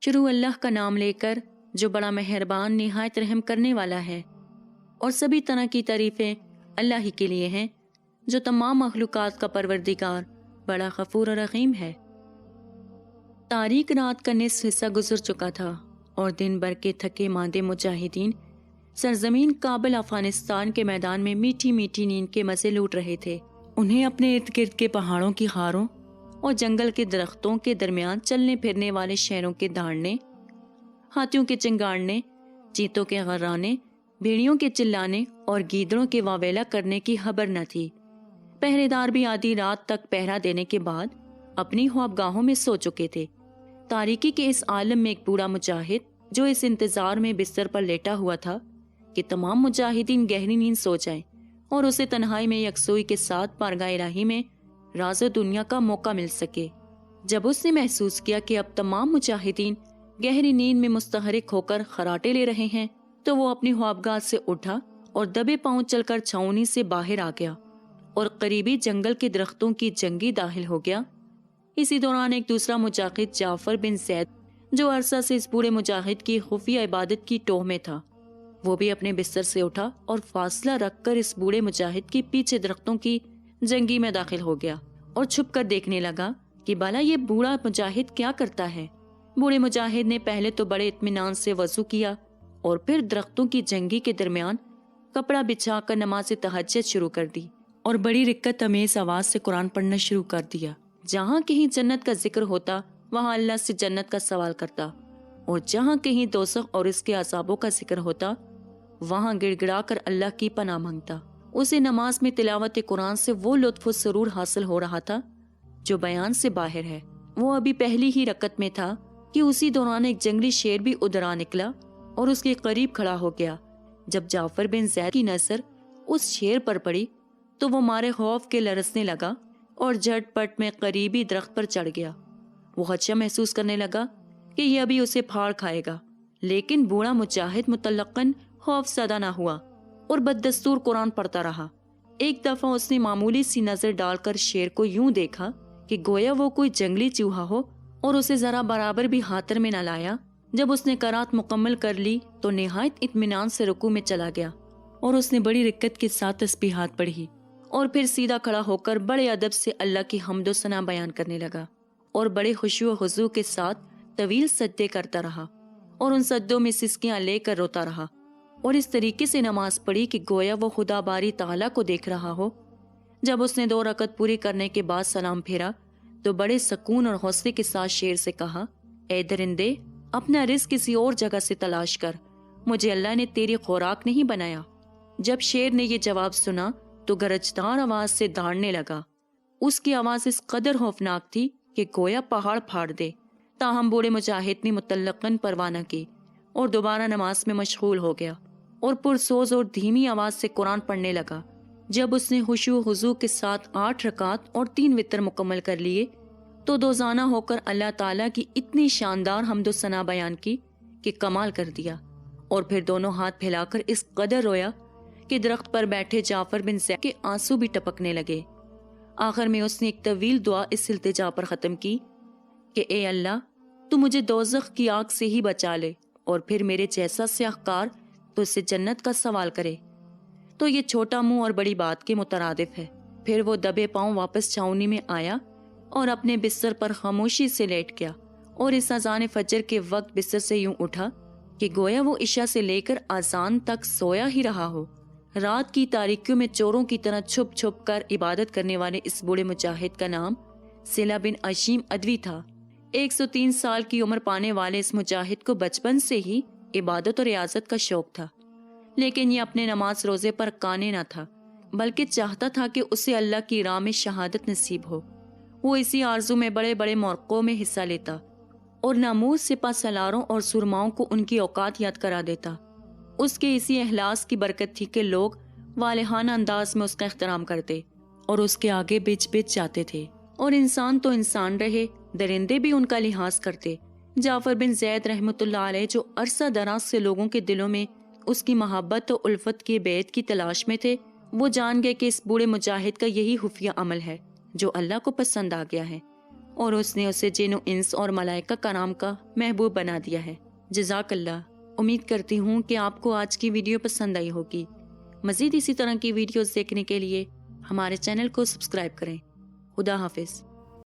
شروع اللہ کا نام لے کر جو بڑا مہربان نہایت رحم کرنے والا ہے، اور سبھی طرح کی تعریفیں اللہ ہی کے لیے ہیں جو تمام مخلوقات کا پروردگار بڑا غفور و رحیم ہے۔ تاریک رات کا نصف حصہ گزر چکا تھا اور دن بھر کے تھکے ماندے مجاہدین سرزمین کابل افغانستان کے میدان میں میٹھی میٹھی نیند کے مزے لوٹ رہے تھے۔ انہیں اپنے ارد گرد کے پہاڑوں کی غاروں اور جنگل کے درختوں کے درمیان چلنے پھرنے والے شہروں کے دھاڑنے، ہاتھیوں کے چنگاڑنے، چیتوں کے غرانے، بھیڑیوں کے چلانے اور گیدڑوں کے واویلا کرنے کی خبر نہ تھی۔ پہرے دار بھی آدھی رات تک پہرا دینے کے بعد اپنی خوابگاہوں میں سو چکے تھے۔ تاریکی کے اس عالم میں ایک بوڑھا مجاہد جو اس انتظار میں بستر پر لیٹا ہوا تھا کہ تمام مجاہدین گہری نیند سو جائیں اور اسے تنہائی میں یکسوئی کے ساتھ بارگاہ الہی میں راز دنیا کا موقع مل سکے، جب اس نے محسوس کیا کہ اب تمام مجاہدین گہری نیند میں مستغرق ہو کر خراٹے لے رہے ہیں، تو وہ اپنی خوابگاہ سے اٹھا اور دبے پاؤں چل کر چھاؤنی سے باہر آ گیا اور قریبی جنگل کے درختوں کی جنگی داخل ہو گیا۔ اسی دوران ایک دوسرا مجاہد جعفر بن زید جو عرصہ سے اس بوڑھے مجاہد کی خفیہ عبادت کی ٹوہ میں تھا، وہ بھی اپنے بستر سے اٹھا اور فاصلہ رکھ کر اس بوڑھے مجاہد کے پیچھے درختوں کی جنگی میں داخل ہو گیا اور چھپ کر دیکھنے لگا کہ بالا یہ بوڑھا مجاہد کیا کرتا ہے۔ بوڑھے مجاہد نے پہلے تو بڑے اطمینان سے وضو کیا اور پھر درختوں کی جنگی کے درمیان کپڑا بچھا کر نماز تہجد شروع کر دی اور بڑی رکت امیز آواز سے قرآن پڑھنا شروع کر دیا۔ جہاں کہیں جنت کا ذکر ہوتا وہاں اللہ سے جنت کا سوال کرتا، اور جہاں کہیں دوزخ اور اس کے عذابوں کا ذکر ہوتا وہاں گڑ گڑا کر اللہ کی پناہ مانگتا۔ اسے نماز میں تلاوت قرآن سے وہ لطف و سرور حاصل ہو رہا تھا جو بیان سے باہر ہے۔ وہ ابھی پہلی ہی رکعت میں تھا کہ اسی دوران ایک جنگلی شیر بھی ادھر آ نکلا اور اس کے قریب کھڑا ہو گیا۔ جب جعفر بن زید کی نظر اس شیر پر پڑی تو وہ مارے خوف کے لرزنے لگا اور جھٹ پٹ میں قریبی درخت پر چڑھ گیا۔ وہ خدشہ محسوس کرنے لگا کہ یہ ابھی اسے پھاڑ کھائے گا، لیکن بوڑھا مجاہد مطلقاً خوف زدہ نہ ہوا اور بددستور قرآن پڑھتا رہا۔ ایک دفعہ اس نے معمولی سی نظر ڈال کر شیر کو یوں دیکھا کہ گویا وہ کوئی جنگلی چوہا ہو اور اسے ذرا برابر بھی خاطر میں نہ لایا۔ جب اس نے قرات مکمل کر لی تو نہایت اطمینان سے رکوع میں چلا گیا اور اس نے بڑی رکت کے ساتھ تسبیحات پڑھی اور پھر سیدھا کھڑا ہو کر بڑے ادب سے اللہ کی حمد و ثنا بیان کرنے لگا اور بڑے خشوع و خضوع کے ساتھ طویل سجدے کرتا رہا اور ان سجدوں میں سسکیاں لے کر روتا رہا اور اس طریقے سے نماز پڑھی کہ گویا وہ خدا باری تعالیٰ کو دیکھ رہا ہو۔ جب اس نے 2 رکعت پوری کرنے کے بعد سلام پھیرا تو بڑے سکون اور حوصلے کے ساتھ شیر سے کہا، اے درندے، اپنا رزق کسی اور جگہ سے تلاش کر، مجھے اللہ نے تیری خوراک نہیں بنایا۔ جب شیر نے یہ جواب سنا تو گرجدار آواز سے دھاڑنے لگا۔ اس کی آواز اس قدر خوفناک تھی کہ گویا پہاڑ پھاڑ دے۔ تاہم بوڑھے مجاہد نے مطلقاً پرواہ نہ کی اور دوبارہ نماز میں مشغول ہو گیا اور پرسوز اور دھیمی آواز سے قرآن پڑھنے لگا۔ جب اس نے خشوع و خضوع کے ساتھ 8 رکعات اور 3 وتر مکمل کر لیے تو دوزانہ ہو کر اللہ تعالیٰ کی اتنی شاندار حمد و ثنا بیان کی کہ کمال کر دیا، اور پھر دونوں ہاتھ پھیلا کر اس قدر رویا کہ درخت پر بیٹھے جعفر بن زید کے آنسو بھی ٹپکنے لگے۔ آخر میں اس نے ایک طویل دعا اس التجا پر ختم کی کہ اے اللہ، تو مجھے دوزخ کی آگ سے ہی بچا لے اور پھر میرے جیسا سیاہکار تو اس سے جنت کا سوال کرے۔ تو یہ چھوٹا منہ اور بڑی بات کے مترادف ہے۔ پھر وہ دبے پاؤں واپس چھاؤنی میں آیا اور اپنے بستر پر خاموشی سے لیٹ گیا اور اس اذان فجر کے وقت بستر سے یوں اٹھا کہ گویا وہ عشاء سے لے کر اذان تک سویا ہی رہا ہو۔ رات کی تاریکیوں میں چوروں کی طرح چھپ چھپ کر عبادت کرنے والے اس بوڑھے مجاہد کا نام سلا بن اشیم ادوی تھا۔ 103 سال کی عمر پانے والے اس مجاہد کو بچپن سے ہی عبادت اور ریاضت کا شوق تھا، لیکن یہ اپنے نماز روزے پر قانع نہ تھا، بلکہ چاہتا تھا کہ اسے اللہ کی راہ میں شہادت نصیب ہو۔ وہ اسی آرزو میں بڑے بڑے موقعوں میں حصہ لیتا اور ناموس سپہ سالاروں اور سرماؤں کو ان کی اوقات یاد کرا دیتا۔ اس کے اسی اخلاص کی برکت تھی کہ لوگ والہانہ انداز میں اس کا احترام کرتے اور اس کے آگے بچ بچ جاتے تھے، اور انسان تو انسان رہے، درندے بھی ان کا لحاظ کرتے۔ جعفر بن زید رحمۃ اللہ علیہ جو عرصہ دراز سے لوگوں کے دلوں میں اس کی محبت و الفت کی بیعت کی تلاش میں تھے، وہ جان گئے کہ اس بوڑھے مجاہد کا یہی خفیہ عمل ہے جو اللہ کو پسند آ گیا ہے، اور اس نے اسے جن و انس اور ملائکہ کرام کا محبوب بنا دیا ہے۔ جزاک اللہ۔ امید کرتی ہوں کہ آپ کو آج کی ویڈیو پسند آئی ہوگی۔ مزید اسی طرح کی ویڈیوز دیکھنے کے لیے ہمارے چینل کو سبسکرائب کریں۔ خدا حافظ۔